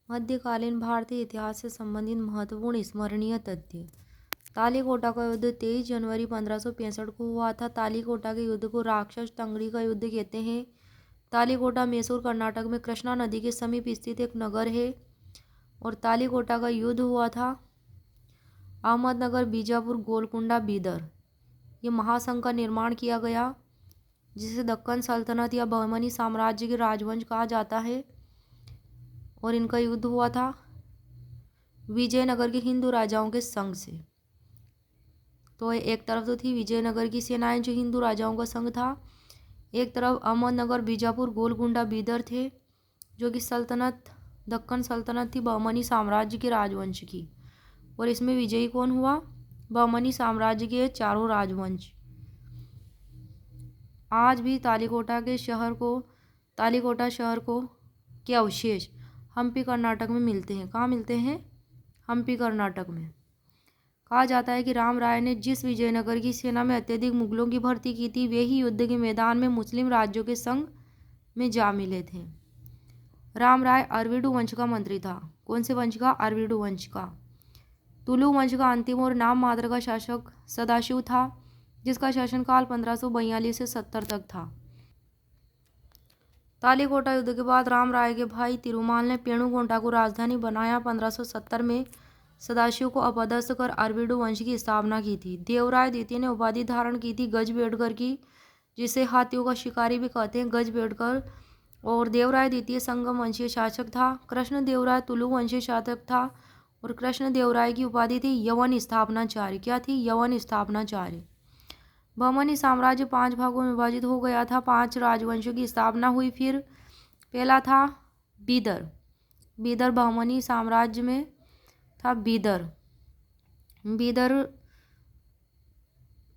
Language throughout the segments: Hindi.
मध्यकालीन भारतीय इतिहास से संबंधित महत्वपूर्ण स्मरणीय तथ्य। तालीकोटा का युद्ध 23 जनवरी 1565 को हुआ था। तालीकोटा के युद्ध को राक्षस टंगड़ी का युद्ध कहते हैं। तालीकोटा मैसूर कर्नाटक में कृष्णा नदी के समीप स्थित एक नगर है और तालीकोटा का युद्ध हुआ था अहमदनगर, बीजापुर, गोलकुंडा, बीदर। ये महासंघ का निर्माण किया गया जिसे दक्कन सल्तनत या बहमनी साम्राज्य के राजवंश कहा जाता है और इनका युद्ध हुआ था विजयनगर के हिंदू राजाओं के संघ से। तो एक तरफ तो थी विजयनगर की सेनाएं जो हिंदू राजाओं का संघ था, एक तरफ अहमदनगर, बीजापुर, गोलकुंडा, बीदर थे जो कि सल्तनत दक्कन सल्तनत थी बहमनी साम्राज्य के राजवंश की। और इसमें विजयी कौन हुआ? बहमनी साम्राज्य के चारों राजवंश। आज भी तालीकोटा शहर को के अवशेष हम्पी कर्नाटक में मिलते हैं। कहाँ मिलते हैं? हम्पी कर्नाटक में। कहा जाता है कि राम राय ने जिस विजयनगर की सेना में अत्यधिक मुगलों की भर्ती की थी, वे ही युद्ध के मैदान में मुस्लिम राज्यों के संग में जा मिले थे। राम राय अरविडू वंश का मंत्री था। कौन से वंश का? अरविडू वंश का। तुलु वंश का अंतिम और नाम मात्र का शासक सदाशिव था, जिसका शासनकाल 1542 से 70 तक था। तालीकोटा युद्ध के बाद राम राय के भाई तिरुमाल ने पेणुगोंडा को राजधानी बनाया। 1570 में सदाशिव को अपदस्थ कर अरविडू वंश की स्थापना की थी। देवराय द्वितीय ने उपाधि धारण की थी गजबेड़कर की, जिसे हाथियों का शिकारी भी कहते हैं, गजबेड़कर। और देवराय द्वितीय संगम वंशीय शासक था। कृष्ण देवराय तुलु वंशीय शासक था और कृष्ण देवराय की उपाधि थी यवन स्थापनाचार्य। क्या थी? यवन स्थापनाचार्य। बहमनी साम्राज्य 5 भागों में विभाजित हो गया था। 5 राजवंशों की स्थापना हुई। फिर पहला था बीदर। बीदर बहमनी साम्राज्य में था।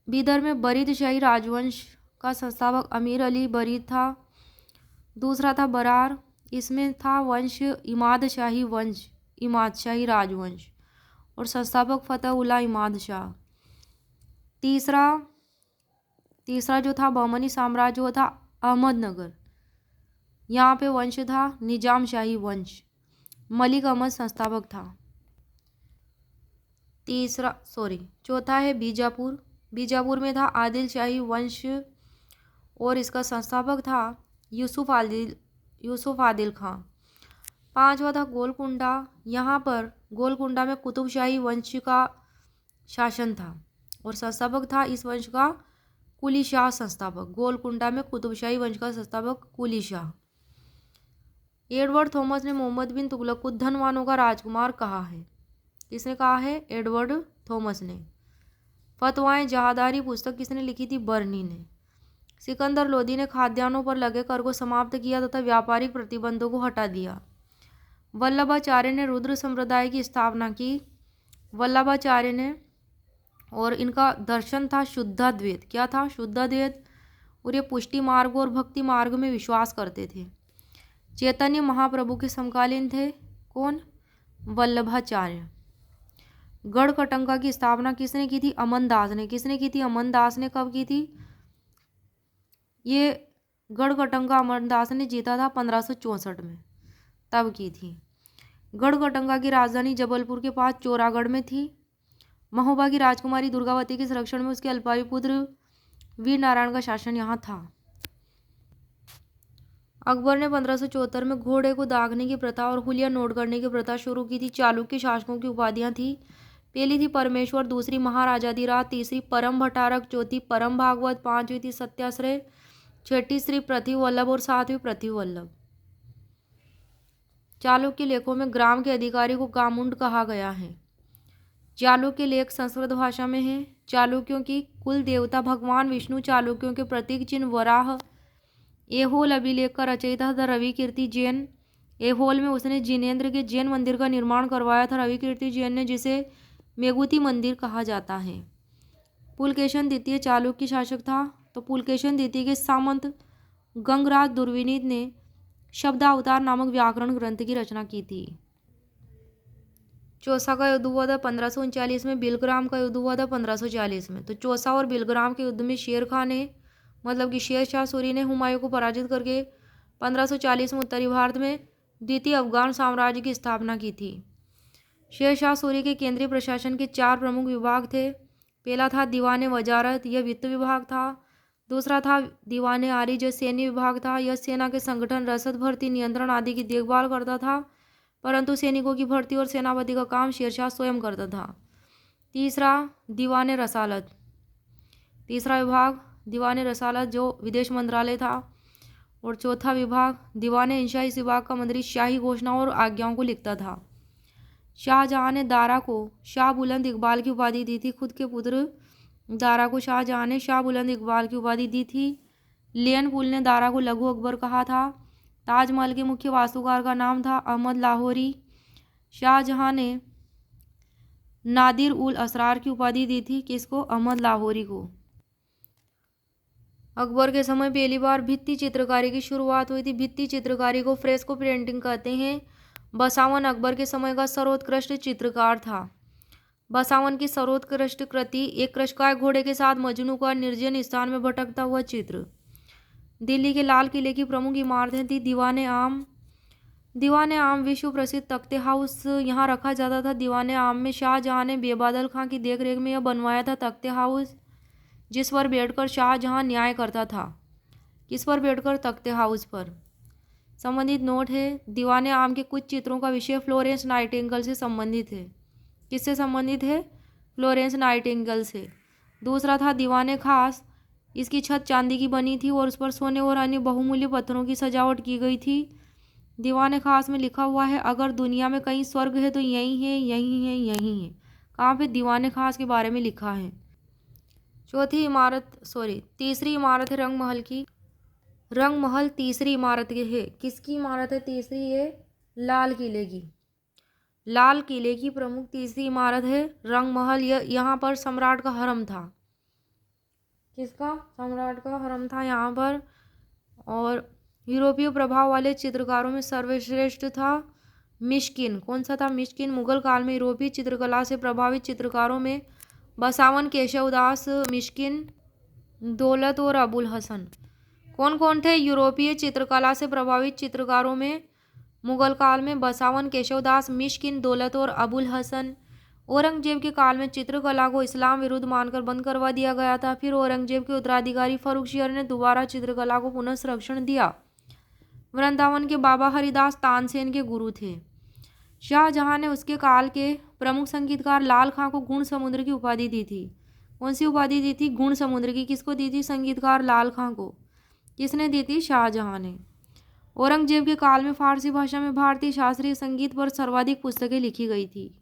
बीदर में बरीद शाही राजवंश का संस्थापक अमीर अली बरीद था। दूसरा था बरार, इसमें था वंश इमाद शाही राजवंश और संस्थापक फतेह उल्लाह इमाद शाह। तीसरा जो था बहमनी साम्राज्य वो था अहमदनगर। यहाँ पे वंश था निजाम शाही वंश, मलिक अहमद संस्थापक था। चौथा है बीजापुर। बीजापुर में था आदिल शाही वंश और इसका संस्थापक था यूसुफ आदिल खां। 5वां था गोलकुंडा। यहाँ पर गोलकुंडा में कुतुब शाही वंश का शासन था और संस्थापक था इस वंश का कुली शाह संस्थापक। गोलकुंडा में कुतुब शाही वंश का संस्थापक कुली शाह। एडवर्ड थॉमस ने मोहम्मद बिन तुगलक को धनवानों का राजकुमार कहा है। किसने कहा है? एडवर्ड थॉमस ने। फतवाएं जहादारी पुस्तक किसने लिखी थी? बर्नी ने। सिकंदर लोदी ने खाद्यान्नों पर लगे कर को समाप्त किया तथा व्यापारिक प्रतिबंधों को हटा दिया। वल्लभाचार्य ने रुद्र संप्रदाय की स्थापना की। वल्लभाचार्य ने, और इनका दर्शन था शुद्धाद्वैत। क्या था? शुद्धाद्वैत। और ये पुष्टि मार्ग और भक्ति मार्ग में विश्वास करते थे। चैतन्य महाप्रभु के समकालीन थे। कौन? वल्लभाचार्य। गढ़कटंका की स्थापना किसने की थी? अमनदास ने। किसने की थी? अमनदास ने। कब की थी ये गढ़कटंका? अमरदास ने जीता था 1564 में, तब की थी। गढ़कटंका की राजधानी जबलपुर के पास चौरागढ़ में थी। महोबा की राजकुमारी दुर्गावती के संरक्षण में उसके अल्पायु पुत्र वीर नारायण का शासन यहाँ था। अकबर ने 1574 में घोड़े को दागने की प्रथा और हुलिया नोट करने की प्रथा शुरू की थी। चालुक्य शासकों की उपाधियां थी। पहली थी परमेश्वर, दूसरी महाराजाधिराज, तीसरी परम भट्टारक, चौथी परम भागवत, 5वीं थी सत्याश्रय, 6ठी श्री पृथ्वी वल्लभ और 7वीं पृथ्वी वल्लभ। चालुक्य लेखों में ग्राम के अधिकारी को गामुंड कहा गया है। चालुक्य लेख संस्कृत भाषा में है। चालुक्यों की कुल देवता भगवान विष्णु। चालुक्यों के प्रतीक चिन्ह वराह। एहोल अभिलेख का रचयिता था रवि कीर्ति जैन। एहोल में उसने जिनेन्द्र के जैन मंदिर का निर्माण करवाया था रवि कीर्ति जैन ने, जिसे मेगुती मंदिर कहा जाता है। पुलकेशन द्वितीय चालुक्य शासक था। तो पुलकेशन द्वितीय के सामंत गंगराज दुर्विनीत ने शब्दावतार नामक व्याकरण ग्रंथ की रचना की थी। चौसा का युद्ध हुआ था 1539 में। बिलग्राम का युद्ध हुआ था 1540 में। तो चौसा और बिलग्राम के युद्ध में शेर खां ने, मतलब कि शेर शाह सूरी ने हुमायूं को पराजित करके 1540 में उत्तरी भारत में द्वितीय अफगान साम्राज्य की स्थापना की थी। शेर शाह सूरी के केंद्रीय प्रशासन के 4 प्रमुख विभाग थे। पहला था दीवान वजारत, यह वित्त विभाग था। दूसरा था दीवान आरी, जो सैन्य विभाग था, यह सेना के संगठन, रसद, भर्ती, नियंत्रण आदि की देखभाल करता था, परंतु सैनिकों की भर्ती और सेनापति का काम शेरशाह स्वयं करता था। तीसरा दीवान रसालत, तीसरा विभाग दीवान रसालत जो विदेश मंत्रालय था। और चौथा विभाग दीवान इंशा, इस विभाग का मंत्री शाही घोषणाओं और आज्ञाओं को लिखता था। शाहजहां ने दारा को शाह बुलंद इकबाल की उपाधि दी थी। खुद के पुत्र दारा को शाहजहां ने शाह बुलंद इकबाल की उपाधि दी थी। लियन पुल ने दारा को लघु अकबर कहा था। ताजमहल के मुख्य वास्तुकार का नाम था अहमद लाहौरी। शाहजहां ने नादिर उल असरार की उपाधि दी थी, किसको? अहमद लाहौरी को। अकबर के समय पहली बार भित्ति चित्रकारी की शुरुआत हुई थी। भित्ति चित्रकारी को फ्रेस्को पेंटिंग कहते हैं। बसावन अकबर के समय का सर्वोत्कृष्ट चित्रकार था। बसावन की सर्वोत्कृष्ट कृति एक कृष्णकाय घोड़े के साथ मजनू का निर्जन स्थान में भटकता हुआ चित्र। दिल्ली के लाल किले की प्रमुख इमारतें थी दीवान आम। दीवान आम विश्व प्रसिद्ध तख्ते हाउस यहाँ रखा जाता था। दीवान आम में शाहजहां ने बेबादल खां की देखरेख में यह बनवाया था तख्ते हाउस, जिस पर बैठकर शाहजहां न्याय करता था। किस पर बैठकर? तख्ते हाउस पर। संबंधित नोट है, दीवान आम के कुछ चित्रों का विषय फ्लोरेंस नाइटिंगेल से संबंधित है। किससे संबंधित है? फ्लोरेंस नाइटिंगेल से। दूसरा था दीवान खास, इसकी छत चांदी की बनी थी और उस पर सोने और अन्य बहुमूल्य पत्थरों की सजावट की गई थी। दीवान खास में लिखा हुआ है, अगर दुनिया में कहीं स्वर्ग है तो यही है, यही है, यही है। कहाँ पे? दीवान खास के बारे में लिखा है। तीसरी इमारत है रंगमहल की। रंगमहल तीसरी इमारत है। किसकी इमारत है तीसरी? ये लाल किले की। लाल किले की प्रमुख तीसरी इमारत है रंगमहल। यहाँ पर सम्राट का हरम था। किसका? सम्राट का हरम था यहाँ पर। और यूरोपीय प्रभाव वाले चित्रकारों में सर्वश्रेष्ठ था मिशकिन। कौन सा था? मिशकिन। मुगल काल में यूरोपीय चित्रकला से प्रभावित चित्रकारों में बसावन, केशवदास, मिशकिन, दौलत और अबुल हसन। कौन कौन थे यूरोपीय चित्रकला से प्रभावित चित्रकारों में? मुगल काल में बसावन, केशवदास, मिशकिन, दौलत और अबुल हसन। औरंगजेब के काल में चित्रकला को इस्लाम विरुद्ध मानकर बंद करवा दिया गया था। फिर औरंगजेब के उत्तराधिकारी फर्रुखशियर ने दोबारा चित्रकला को पुनः संरक्षण दिया। वृंदावन के बाबा हरिदास तानसेन के गुरु थे। शाहजहां ने उसके काल के प्रमुख संगीतकार लाल खां को गुण समुद्र की उपाधि दी थी। कौन सी उपाधि दी थी? गुण समुद्र की। किसको दी थी? संगीतकार लाल खां को। किसने दी थी? शाहजहां ने। औरंगजेब के काल में फारसी भाषा में भारतीय शास्त्रीय संगीत पर सर्वाधिक पुस्तकें लिखी गई थी।